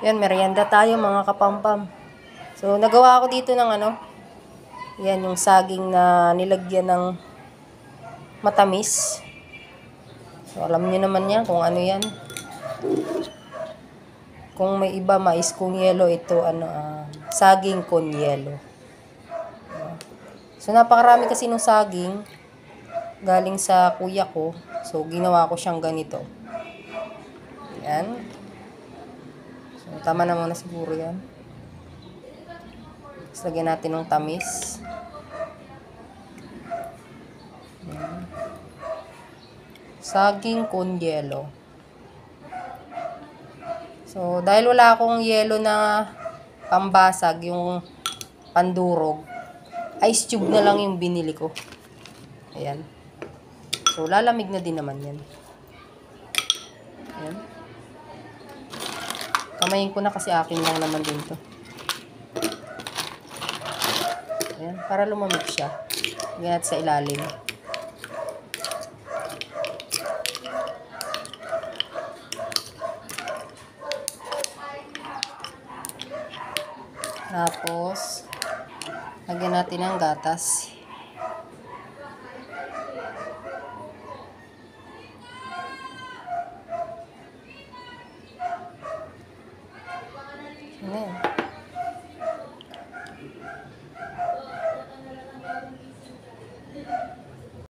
Yan, merienda tayo mga kapampam. So, nagawa ako dito ng ano. Yan, yung saging na nilagyan ng matamis. So, alam niyo naman yan kung ano yan. Kung may iba, mais kung yelo, ito, saging con yelo. So, napakarami kasi nung saging. Galing sa kuya ko. So, ginawa ko siyang ganito. Yan. So, tama na muna siguro yan. Tapos, lagyan natin ng tamis. Yan. Saging con yelo. So, dahil wala akong yelo na pambasag, yung pandurog, ice cube na lang yung binili ko. Ayan. So, lalamig na din naman yan. Ayan. Kamayin ko na kasi akin lang naman din to. Ayan. Para lumamig siya. Lagyan natin sa ilalim. Tapos, lagyan natin ng gatas.